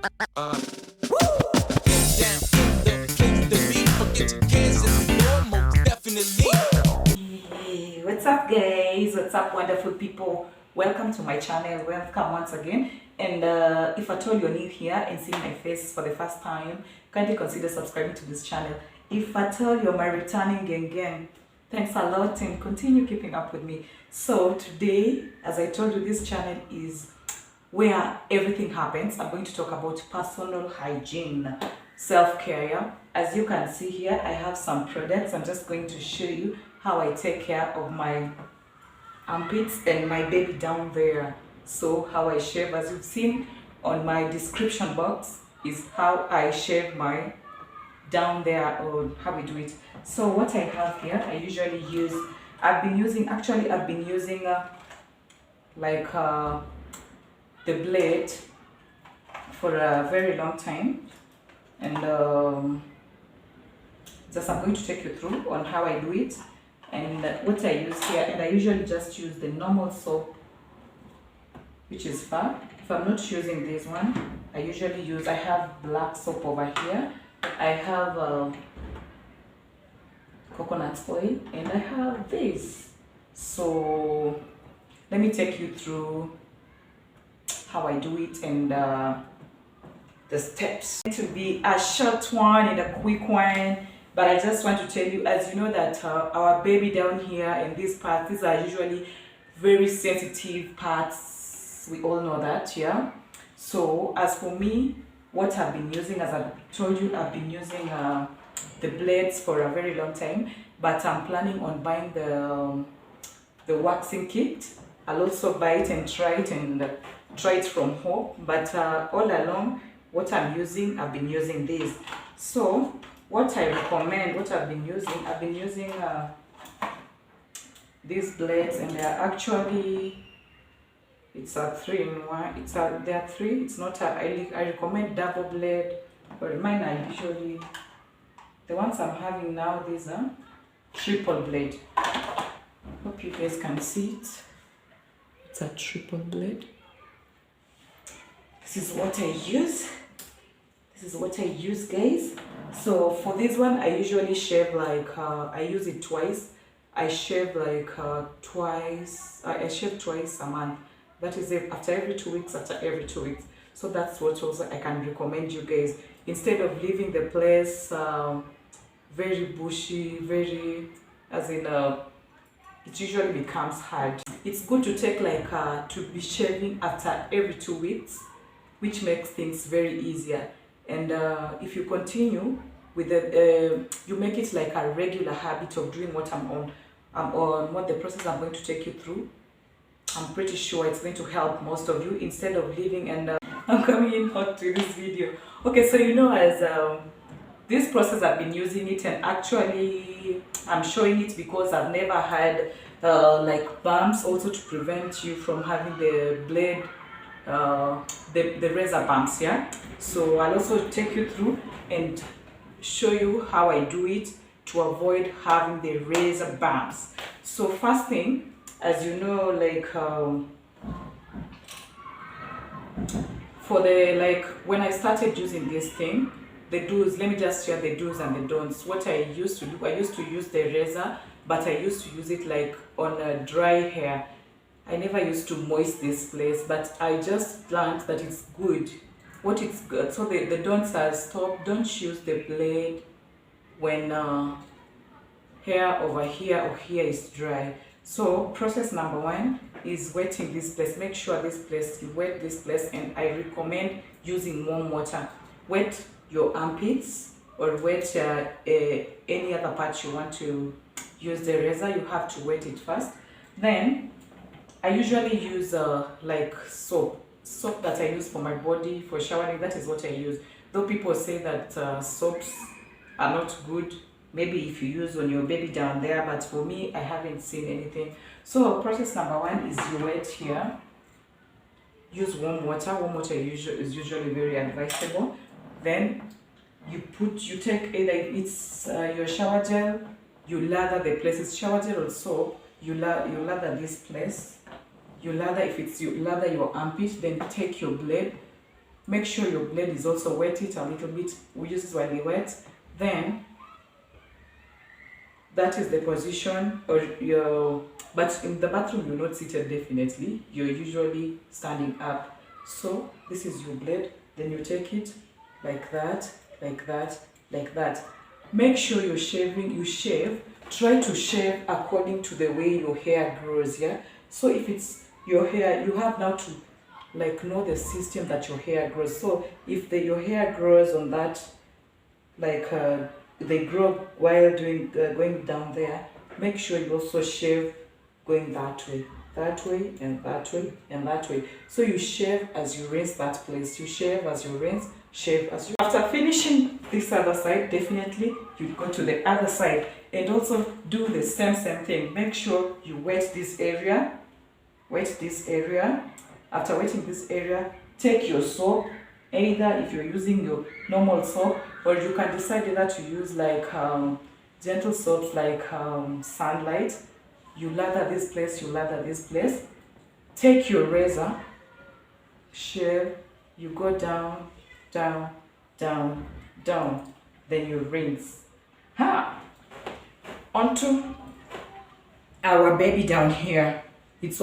Hey, what's up guys? What's up wonderful people? Welcome to my channel. Welcome once again. And if at all you're new here and seeing my face for the first time, kindly consider subscribing to this channel. If at all you're my returning gang, thanks a lot and continue keeping up with me. So today, as I told you, this channel is where everything happens. I'm going to talk about personal hygiene, self-care. As you can see here, I have some products. I'm just going to show you how I take care of my armpits and my baby down there. So how I shave, as you've seen on my description box, is how I shave my down there, or how we do it. So what I have here, I usually use, I've been using the blade for a very long time, and just I'm going to take you through on how I do it and what I use here. And I usually just use the normal soap, which is far. If I'm not using this one, I usually use, I have black soap over here, I have coconut oil, and I have this. So let me take you through how I do it and the steps. It will be a short one and a quick one, but I just want to tell you, as you know, that our baby down here and these parts, these are usually very sensitive parts. We all know that, yeah. So as for me, what I've been using, as I told you, I've been using the blades for a very long time, but I'm planning on buying the waxing kit. I'll also buy it and try it from home, but all along what I'm using, I've been using this. So what I recommend, what I've been using these blades, and they're actually, it's a 3-in-1. There are 3. It's not a, I recommend double blade, but mine are usually, the ones I'm having now, these are triple blade. Hope you guys can see it. It's a triple blade. This is what I use. This is what I use, guys. So for this one, I usually shave like, I use it twice. I shave like twice. I shave twice a month. That is it, after every 2 weeks, So that's what also I can recommend you guys. Instead of leaving the place very bushy, very, as in, it usually becomes hard. It's good to take like, to be shaving after every 2 weeks, which makes things very easier. And if you continue with the, you make it like a regular habit of doing what I'm on what the process I'm going to take you through, I'm pretty sure it's going to help most of you, instead of leaving and I'm coming in hot to this video. Okay, so you know, as this process I've been using it, and actually I'm showing it because I've never had like bumps, also to prevent you from having the blade, the razor bumps, yeah. So I'll also take you through and show you how I do it to avoid having the razor bumps. So first thing, as you know, like for the, like when I started using this thing, the do's, let me just share the do's and the don'ts. What I used to do, I used to use the razor, but I used to use it like on dry hair. I never used to moist this place, but I just learned that it's good. What it's good. So the don'ts are, don't use the blade when hair over here or here is dry. So process number 1 is wetting this place. Make sure this place, you wet this place, and I recommend using warm water. Wet your armpits or wet any other part you want to use the razor. You have to wet it first. Then I usually use like soap that I use for my body for showering. That is what I use. Though people say that soaps are not good, maybe if you use on your baby down there, but for me, I haven't seen anything. So process number 1 is you wet here. Use warm water. Warm water is usually very advisable. Then you take either it's your shower gel, you lather the place. It's shower gel or soap. You lather this place. You lather, if it's you lather your armpit, then take your blade Make sure your blade is also wet it a little bit. We use it while wet. Then that is the position, or your, but in the bathroom you're not seated definitely, you're usually standing up. So this is your blade, then you take it like that, like that, like that. Make sure you're shaving, you shave, try to shave according to the way your hair grows, yeah? So if it's your hair, you have now to like know the system that your hair grows. So if your hair grows on that, like they grow while doing going down there, make sure you also shave going that way, and that way, and that way. So you shave as you rinse that place, you shave as you rinse, shave as you. After finishing this other side, definitely you go to the other side and also do the same thing. Make sure you wet this area, wet this area. After wetting this area, take your soap, either if you're using your normal soap, or you can decide either to use like gentle soaps like Sunlight. You lather this place, you lather this place. Take your razor, shave, you go down, down, down, down, then you rinse. Onto our baby down here. It's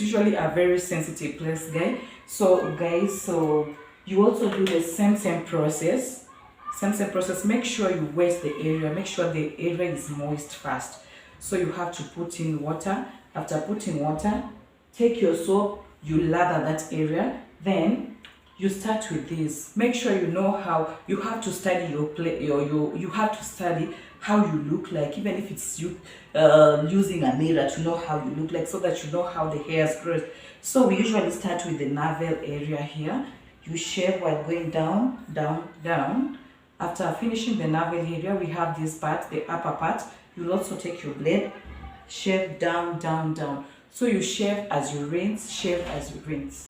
usually a very sensitive place, guys. So you also do the same process. Make sure you wet the area, make sure the area is moist first. So you have to put in water. After putting water, take your soap, you lather that area. Then you start with this. Make sure you know how you have to study you have to study how you look like, even if it's you using a mirror, to know how you look like, so that you know how the hairs grow. So we usually start with the navel area here. You shave while going down, down, down. After finishing the navel area, we have this part, the upper part. You'll also take your blade, shave down, down, down. So you shave as you rinse, shave as you rinse.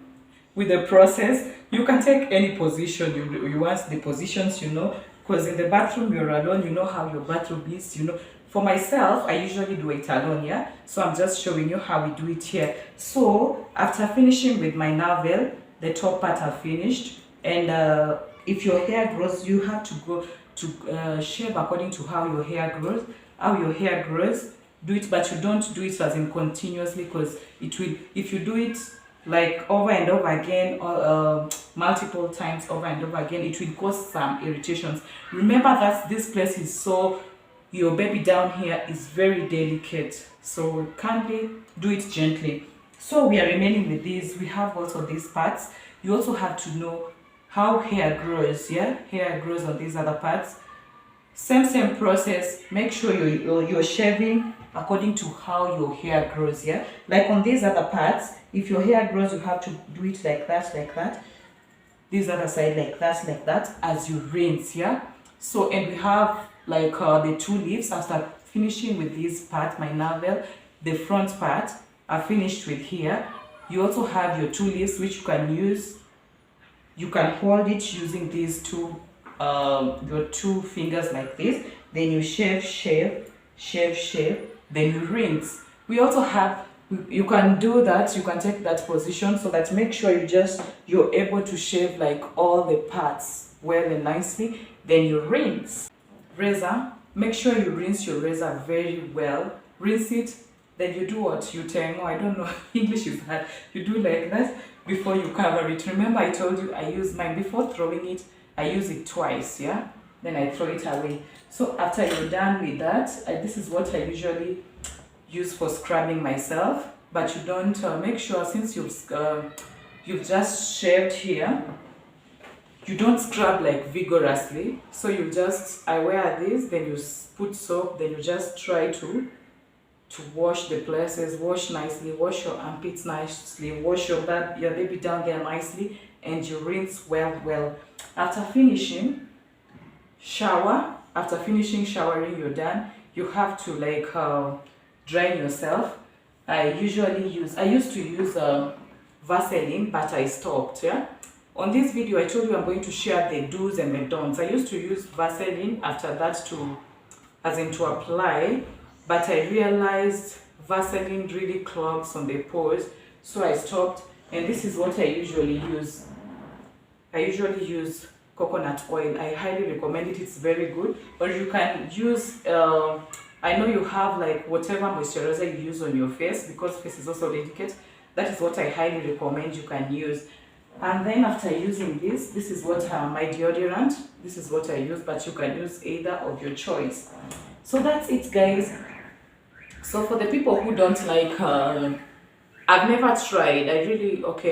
With the process, you can take any position you want, the positions you know, because in the bathroom you're alone, you know how your bathroom is, you know. For myself, I usually do it alone, yeah? So I'm just showing you how we do it here. So after finishing with my navel, the top part are finished, and if your hair grows, you have to go to shave according to how your hair grows. Do it, but you don't do it as in continuously, because it will, if you do it like over and over again, or multiple times over and over again, it will cause some irritations. Remember that this place is so, your baby down here is very delicate, so kindly do it gently. So we are remaining with these. We have also these parts. You also have to know how hair grows, yeah? Hair grows on these other parts. Same process. Make sure you're shaving according to how your hair grows, yeah? Like on these other parts, if your hair grows, you have to do it like that, like that. This other side like that, as you rinse, yeah? So, and we have like the two leaves. After finishing with this part, my navel, the front part, are finished with here. You also have your two leaves, which you can use. You can hold it using these two, your two fingers like this. Then you shave, then you rinse. We also have, you can do that, you can take that position, so that make sure you're able to shave like all the parts well and nicely. Then you rinse. Razor, make sure you rinse your razor very well. Rinse it, then you do what? You tengo, I don't know, English is hard. You do like that before you cover it. Remember I told you I use mine, before throwing it, I use it twice, yeah? Then I throw it away. So after you're done with that, this is what I usually use for scrubbing myself. But you don't, make sure, since you've just shaved here, you don't scrub like vigorously. So you just, I wear this, then you put soap, then you just try to wash the places, wash nicely, wash your armpits nicely, wash your baby down there nicely, and you rinse well. After finishing, shower. After finishing showering, you're done. You have to like dry yourself. I used to use Vaseline, but I stopped, yeah? On this video, I told you I'm going to share the do's and the don'ts. I used to use Vaseline after that to apply, but I realized Vaseline really clogs on the pores, so I stopped, and this is what I usually use. I usually use coconut oil. I highly recommend it. It's very good. Or you can use I know you have like whatever moisturizer you use on your face, because face is also delicate. That is what I highly recommend you can use. And then after using this is what my deodorant. This is what I use, but you can use either of your choice. So that's it, guys. So for the people who don't like, I've never tried.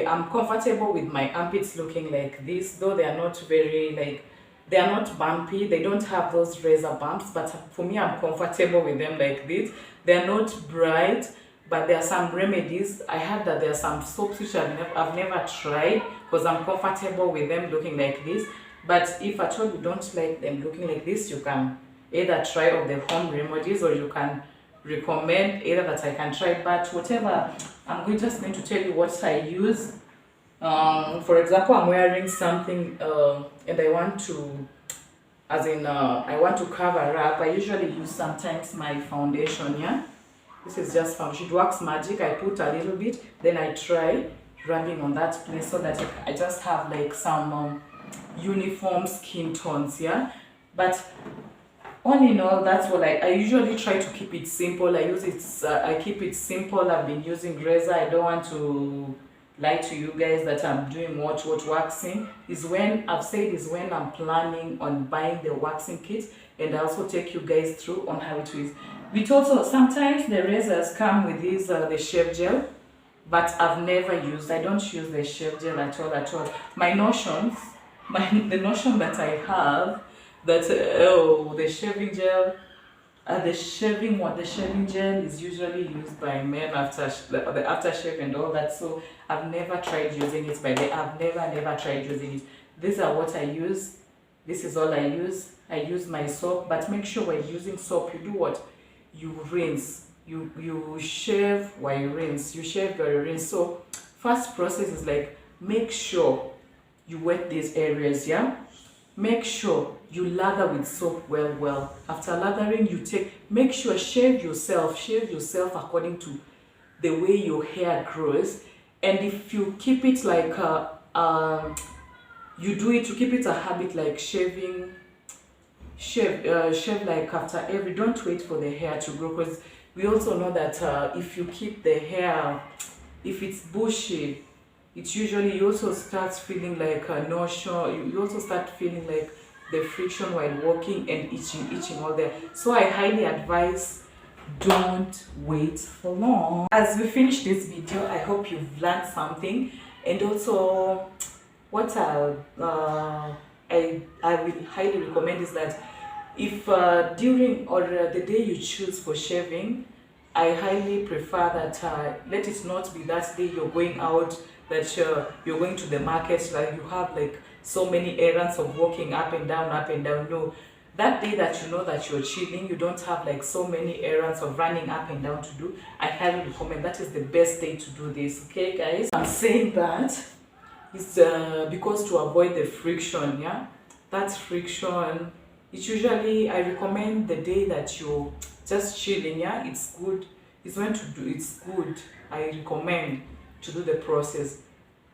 I'm comfortable with my armpits looking like this, though they are not very like, they are not bumpy. They don't have those razor bumps, but for me, I'm comfortable with them like this. They're not bright, but there are some remedies. I heard that there are some soaps which I've never tried, because I'm comfortable with them looking like this. But if at all you don't like them looking like this, you can either try of the home remedies, or you can recommend either that I can try. But whatever, just going to tell you what I use. For example, I'm wearing something and I want to, I want to cover up. I usually use sometimes my foundation, yeah. This is just foundation. It works magic. I put a little bit, then I try rubbing on that place, so that I just have like some uniform skin tones, yeah. But all in all, that's what I usually try to keep it simple. I keep it simple. I've been using razor. I don't want to lie to you guys that I'm doing what waxing is when I'm planning on buying the waxing kit, and I also take you guys through on how it is. But also sometimes the razors come with this the shave gel, but I've never used. I don't use the shave gel at all. The notion that I have that the shaving gel. The shaving gel is usually used by men after the aftershave and all that. So I've never tried using it by the. I've never tried using it. These are what I use. This is all I use. I use my soap, but make sure when using soap, you do what? You rinse. You shave while you rinse. You shave while you rinse. So first process is like, make sure you wet these areas, yeah. Make sure you lather with soap well. After lathering, make sure shave yourself according to the way your hair grows. And if you keep it like you keep it a habit, like shave like after every, don't wait for the hair to grow, because we also know that if you keep the hair, if it's bushy, it's usually, you also start feeling like nausea. You also start feeling like the friction while walking and itching all there. So I highly advise, don't wait for long. As we finish this video, I hope you've learned something. And also, what I will highly recommend is that if during or the day you choose for shaving, I highly prefer that let it not be that day you're going out, that you're going to the market, like you have like so many errands of walking up and down. No, that day that you know that you're chilling, you don't have like so many errands of running up and down to do, I highly recommend that is the best day to do this. Okay guys, I'm saying that it's because to avoid the friction, yeah, that friction, it's usually, I recommend the day that you're just chilling, yeah, it's good, it's good, I recommend to do the process.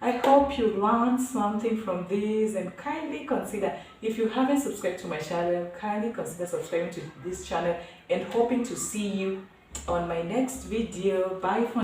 I hope you learned something from this, and kindly consider, if you haven't subscribed to my channel, kindly consider subscribing to this channel, and hoping to see you on my next video. Bye for now.